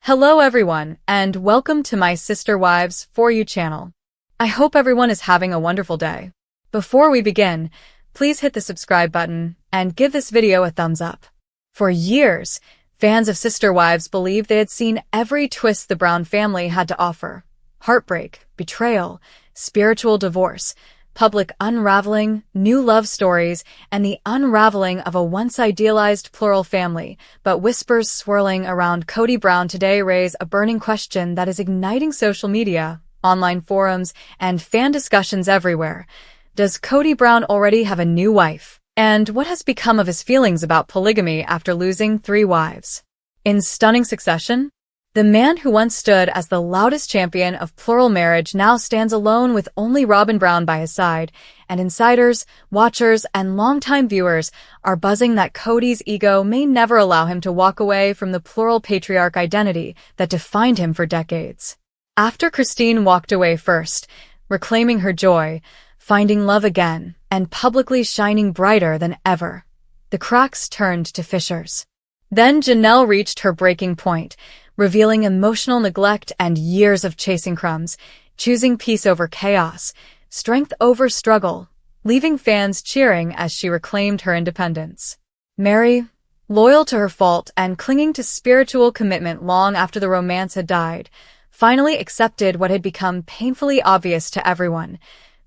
Hello everyone, and welcome to my Sister Wives For You channel. I hope everyone is having a wonderful day. Before we begin, please hit the subscribe button and give this video a thumbs up. For years, fans of Sister Wives believed they had seen every twist the Brown family had to offer. Heartbreak, betrayal, spiritual divorce, public unraveling, new love stories, and the unraveling of a once-idealized plural family. But whispers swirling around Kody Brown today raise a burning question that is igniting social media, online forums, and fan discussions everywhere. Does Kody Brown already have a new wife? And what has become of his feelings about polygamy after losing 3 wives? In stunning succession, the man who once stood as the loudest champion of plural marriage now stands alone with only Robyn Brown by his side, and insiders, watchers, and longtime viewers are buzzing that Kody's ego may never allow him to walk away from the plural patriarch identity that defined him for decades. After Christine walked away first, reclaiming her joy, finding love again, and publicly shining brighter than ever, the cracks turned to fissures. Then Janelle reached her breaking point, revealing emotional neglect and years of chasing crumbs, choosing peace over chaos, strength over struggle, leaving fans cheering as she reclaimed her independence. Mary, loyal to her fault and clinging to spiritual commitment long after the romance had died, finally accepted what had become painfully obvious to everyone.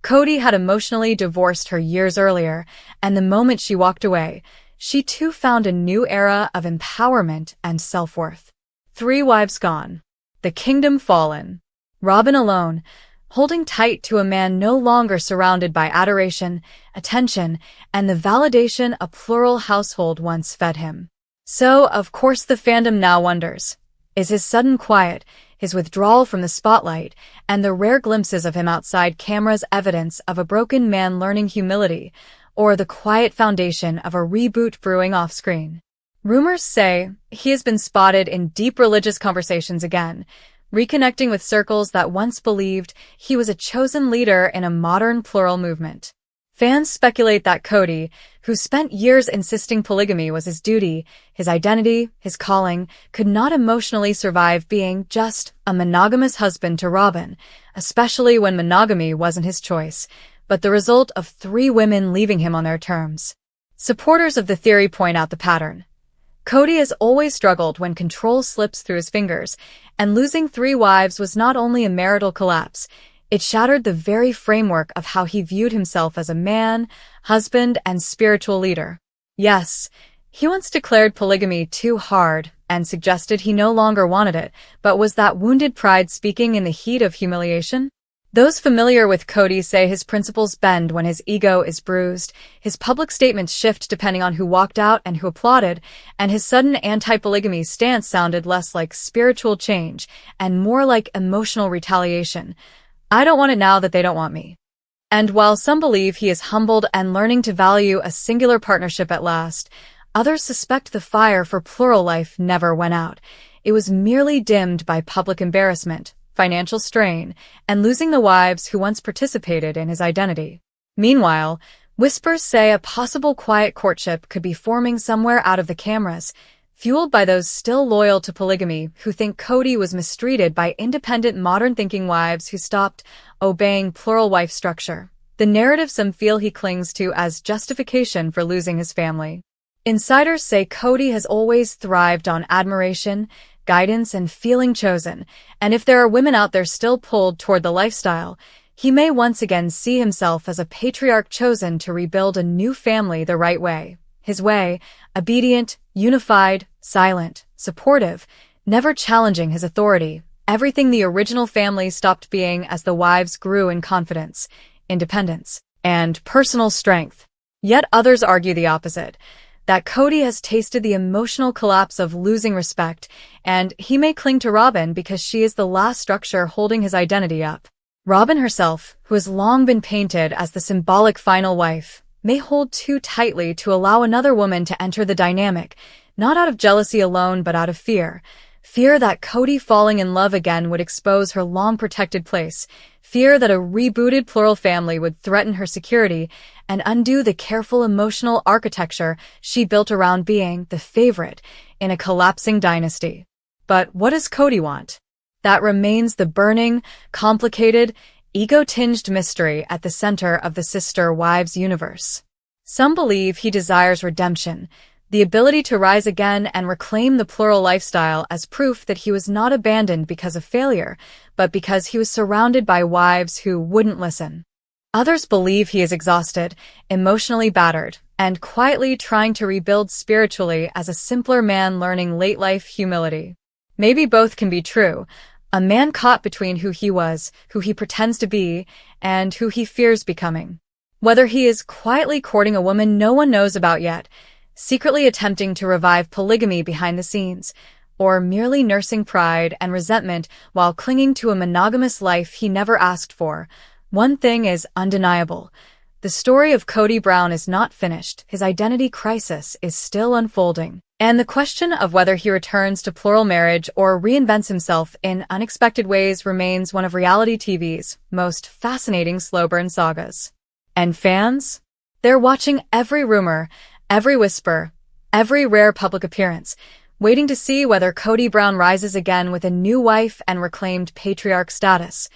Kody had emotionally divorced her years earlier, and the moment she walked away, she too found a new era of empowerment and self-worth. 3 wives gone. The kingdom fallen. Robyn alone, holding tight to a man no longer surrounded by adoration, attention, and the validation a plural household once fed him. So, of course, the fandom now wonders, is his sudden quiet, his withdrawal from the spotlight, and the rare glimpses of him outside cameras evidence of a broken man learning humility, or the quiet foundation of a reboot brewing off-screen? Rumors say he has been spotted in deep religious conversations again, reconnecting with circles that once believed he was a chosen leader in a modern plural movement. Fans speculate that Kody, who spent years insisting polygamy was his duty, his identity, his calling, could not emotionally survive being just a monogamous husband to Robyn, especially when monogamy wasn't his choice, but the result of 3 women leaving him on their terms. Supporters of the theory point out the pattern. Kody has always struggled when control slips through his fingers, and losing 3 wives was not only a marital collapse, it shattered the very framework of how he viewed himself as a man, husband, and spiritual leader. Yes, he once declared polygamy too hard and suggested he no longer wanted it, but was that wounded pride speaking in the heat of humiliation? Those familiar with Kody say his principles bend when his ego is bruised, his public statements shift depending on who walked out and who applauded, and his sudden anti-polygamy stance sounded less like spiritual change and more like emotional retaliation. I don't want it now that they don't want me. And while some believe he is humbled and learning to value a singular partnership at last, others suspect the fire for plural life never went out. It was merely dimmed by public embarrassment, financial strain, and losing the wives who once participated in his identity. Meanwhile, whispers say a possible quiet courtship could be forming somewhere out of the cameras, fueled by those still loyal to polygamy who think Kody was mistreated by independent modern-thinking wives who stopped obeying plural wife structure, the narrative some feel he clings to as justification for losing his family. Insiders say Kody has always thrived on admiration, guidance, and feeling chosen, and if there are women out there still pulled toward the lifestyle, he may once again see himself as a patriarch chosen to rebuild a new family the right way. His way, obedient, unified, silent, supportive, never challenging his authority, everything the original family stopped being as the wives grew in confidence, independence, and personal strength. Yet others argue the opposite, that Kody has tasted the emotional collapse of losing respect, and he may cling to Robyn because she is the last structure holding his identity up. Robyn herself, who has long been painted as the symbolic final wife, may hold too tightly to allow another woman to enter the dynamic, not out of jealousy alone but out of fear. Fear that Kody falling in love again would expose her long-protected place, fear that a rebooted plural family would threaten her security and undo the careful emotional architecture she built around being the favorite in a collapsing dynasty. But what does Kody want? That remains the burning, complicated, ego-tinged mystery at the center of the Sister Wives universe. Some believe he desires redemption, the ability to rise again and reclaim the plural lifestyle as proof that he was not abandoned because of failure, but because he was surrounded by wives who wouldn't listen. Others believe he is exhausted, emotionally battered, and quietly trying to rebuild spiritually as a simpler man learning late-life humility. Maybe both can be true, a man caught between who he was, who he pretends to be, and who he fears becoming. Whether he is quietly courting a woman no one knows about yet, secretly attempting to revive polygamy behind the scenes, or merely nursing pride and resentment while clinging to a monogamous life he never asked for, one thing is undeniable. The story of Kody Brown is not finished. His identity crisis is still unfolding. And the question of whether he returns to plural marriage or reinvents himself in unexpected ways remains one of reality TV's most fascinating slow burn sagas. And fans? They're watching every rumor, every whisper, every rare public appearance, waiting to see whether Kody Brown rises again with a new wife and reclaimed patriarch status,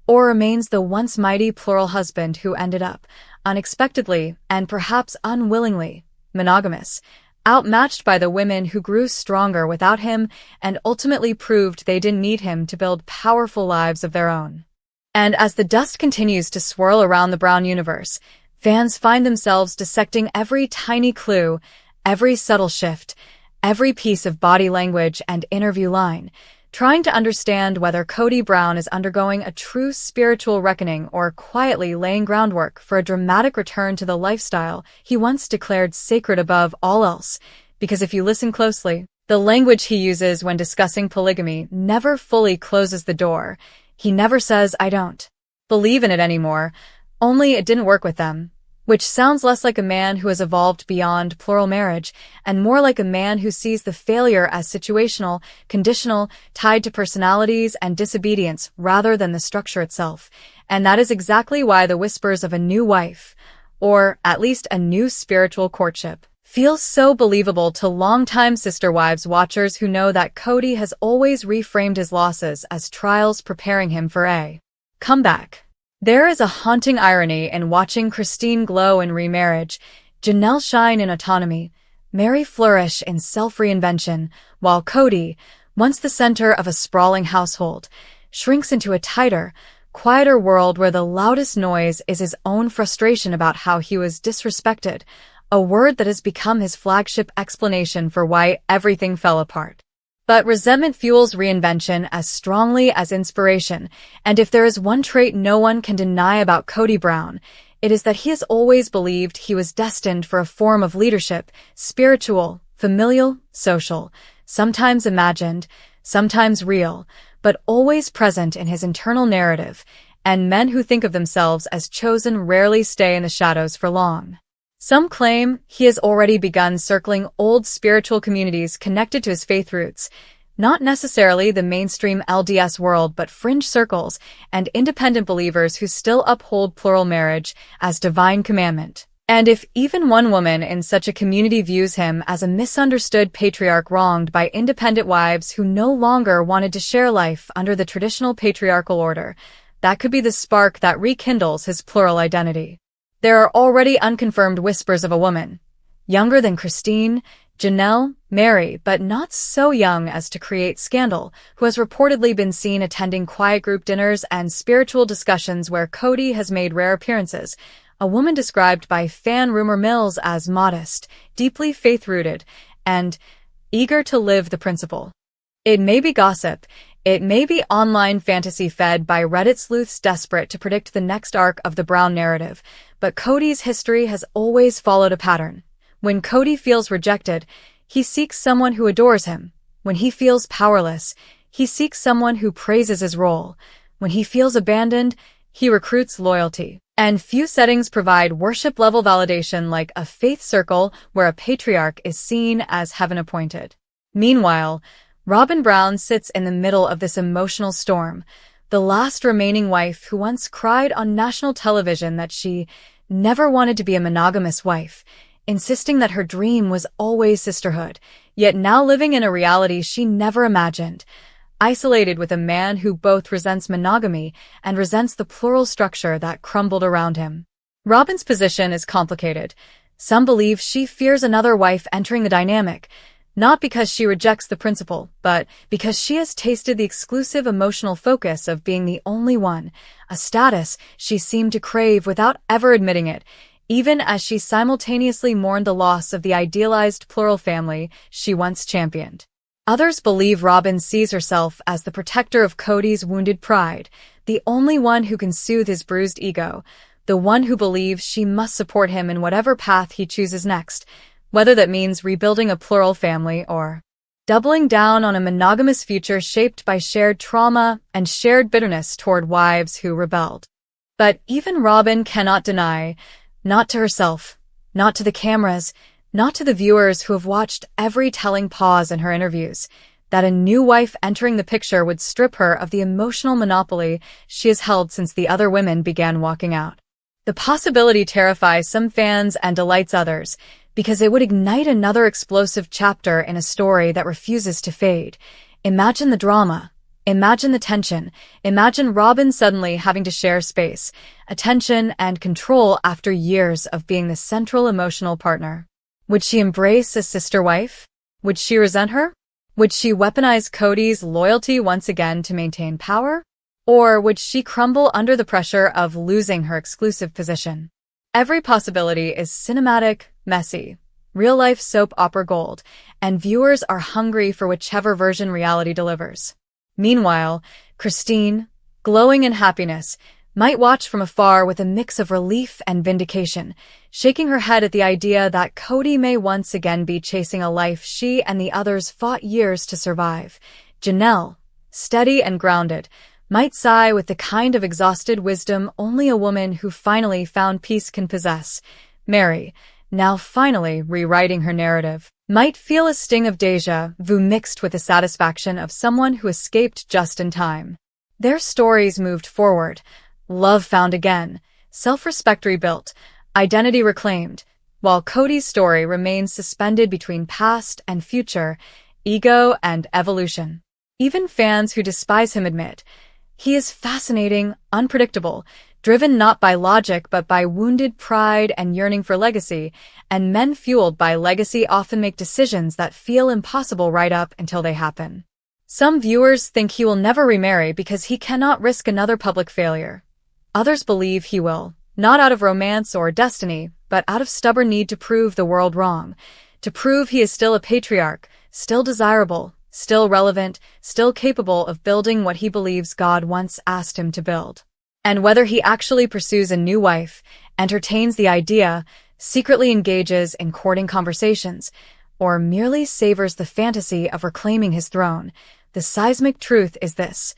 or remains the once mighty plural husband who ended up, unexpectedly and perhaps unwillingly, monogamous, outmatched by the women who grew stronger without him and ultimately proved they didn't need him to build powerful lives of their own. And as the dust continues to swirl around the Brown universe, fans find themselves dissecting every tiny clue, every subtle shift, every piece of body language and interview line, trying to understand whether Kody Brown is undergoing a true spiritual reckoning or quietly laying groundwork for a dramatic return to the lifestyle he once declared sacred above all else. Because if you listen closely, the language he uses when discussing polygamy never fully closes the door. He never says, "I don't believe in it anymore," only "it didn't work with them," which sounds less like a man who has evolved beyond plural marriage and more like a man who sees the failure as situational, conditional, tied to personalities and disobedience rather than the structure itself. And that is exactly why the whispers of a new wife, or at least a new spiritual courtship, feels so believable to longtime Sister Wives watchers who know that Kody has always reframed his losses as trials preparing him for a comeback. There is a haunting irony in watching Christine glow in remarriage, Janelle shine in autonomy, Mary flourish in self-reinvention, while Kody, once the center of a sprawling household, shrinks into a tighter, quieter world where the loudest noise is his own frustration about how he was disrespected, a word that has become his flagship explanation for why everything fell apart. But resentment fuels reinvention as strongly as inspiration, and if there is one trait no one can deny about Kody Brown, it is that he has always believed he was destined for a form of leadership, spiritual, familial, social, sometimes imagined, sometimes real, but always present in his internal narrative, and men who think of themselves as chosen rarely stay in the shadows for long. Some claim he has already begun circling old spiritual communities connected to his faith roots, not necessarily the mainstream LDS world but fringe circles and independent believers who still uphold plural marriage as divine commandment. And if even one woman in such a community views him as a misunderstood patriarch wronged by independent wives who no longer wanted to share life under the traditional patriarchal order, that could be the spark that rekindles his plural identity. There are already unconfirmed whispers of a woman, younger than Christine, Janelle, Mary, but not so young as to create scandal, who has reportedly been seen attending quiet group dinners and spiritual discussions where Kody has made rare appearances, a woman described by fan rumor mills as modest, deeply faith-rooted, and eager to live the principle. It may be gossip, it may be online fantasy fed by Reddit sleuths desperate to predict the next arc of the Brown narrative, but Kody's history has always followed a pattern. When Kody feels rejected, he seeks someone who adores him. When he feels powerless, he seeks someone who praises his role. When he feels abandoned, he recruits loyalty. And few settings provide worship-level validation like a faith circle where a patriarch is seen as heaven-appointed. Meanwhile, Robyn Brown sits in the middle of this emotional storm, the last remaining wife who once cried on national television that she never wanted to be a monogamous wife, insisting that her dream was always sisterhood, yet now living in a reality she never imagined, isolated with a man who both resents monogamy and resents the plural structure that crumbled around him. Robyn's position is complicated. Some believe she fears another wife entering the dynamic, not because she rejects the principle, but because she has tasted the exclusive emotional focus of being the only one, a status she seemed to crave without ever admitting it, even as she simultaneously mourned the loss of the idealized plural family she once championed. Others believe Robyn sees herself as the protector of Kody's wounded pride, the only one who can soothe his bruised ego, the one who believes she must support him in whatever path he chooses next, whether that means rebuilding a plural family or doubling down on a monogamous future shaped by shared trauma and shared bitterness toward wives who rebelled. But even Robyn cannot deny, not to herself, not to the cameras, not to the viewers who have watched every telling pause in her interviews, that a new wife entering the picture would strip her of the emotional monopoly she has held since the other women began walking out. The possibility terrifies some fans and delights others, because it would ignite another explosive chapter in a story that refuses to fade. Imagine the drama. Imagine the tension. Imagine Robyn suddenly having to share space, attention, and control after years of being the central emotional partner. Would she embrace a sister wife? Would she resent her? Would she weaponize Kody's loyalty once again to maintain power? Or would she crumble under the pressure of losing her exclusive position? Every possibility is cinematic, messy, real-life soap opera gold, and viewers are hungry for whichever version reality delivers. Meanwhile, Christine, glowing in happiness, might watch from afar with a mix of relief and vindication, shaking her head at the idea that Kody may once again be chasing a life she and the others fought years to survive. Janelle, steady and grounded, might sigh with the kind of exhausted wisdom only a woman who finally found peace can possess. Mary, now finally rewriting her narrative, might feel a sting of déjà vu mixed with the satisfaction of someone who escaped just in time. Their stories moved forward, love found again, self-respect rebuilt, identity reclaimed, while Kody's story remains suspended between past and future, ego and evolution. Even fans who despise him admit, he is fascinating, unpredictable, driven not by logic but by wounded pride and yearning for legacy, and men fueled by legacy often make decisions that feel impossible right up until they happen. Some viewers think he will never remarry because he cannot risk another public failure. Others believe he will, not out of romance or destiny, but out of stubborn need to prove the world wrong, to prove he is still a patriarch, still desirable, still relevant, still capable of building what he believes God once asked him to build. And whether he actually pursues a new wife, entertains the idea, secretly engages in courting conversations, or merely savors the fantasy of reclaiming his throne, the seismic truth is this: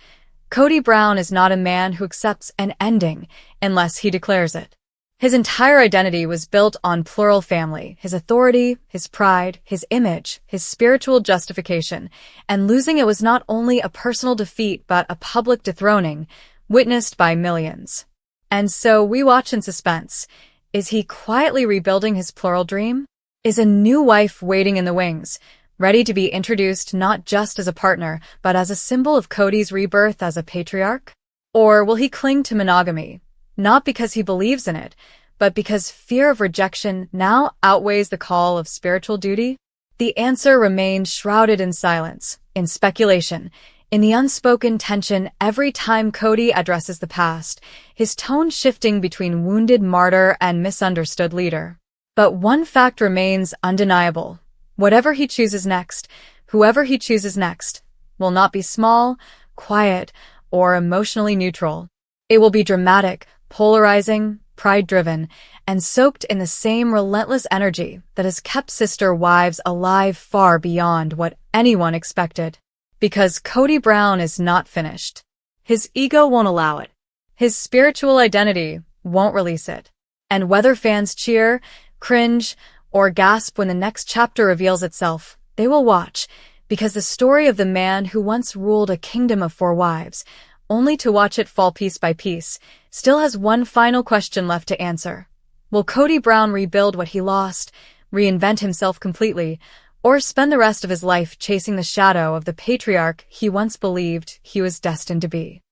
Kody Brown is not a man who accepts an ending unless he declares it. His entire identity was built on plural family, his authority, his pride, his image, his spiritual justification, and losing it was not only a personal defeat but a public dethroning, witnessed by millions. And so we watch in suspense. Is he quietly rebuilding his plural dream? Is a new wife waiting in the wings, ready to be introduced not just as a partner, but as a symbol of Kody's rebirth as a patriarch? Or will he cling to monogamy, not because he believes in it, but because fear of rejection now outweighs the call of spiritual duty? The answer remains shrouded in silence, in speculation, in the unspoken tension every time Kody addresses the past, his tone shifting between wounded martyr and misunderstood leader. But one fact remains undeniable. Whatever he chooses next, whoever he chooses next, will not be small, quiet, or emotionally neutral. It will be dramatic, polarizing, pride-driven, and soaked in the same relentless energy that has kept sister wives alive far beyond what anyone expected. Because Kody Brown is not finished. His ego won't allow it. His spiritual identity won't release it. And whether fans cheer, cringe, or gasp when the next chapter reveals itself, they will watch, because the story of the man who once ruled a kingdom of 4 wives, only to watch it fall piece by piece, still has one final question left to answer. Will Kody Brown rebuild what he lost, reinvent himself completely, or spend the rest of his life chasing the shadow of the patriarch he once believed he was destined to be.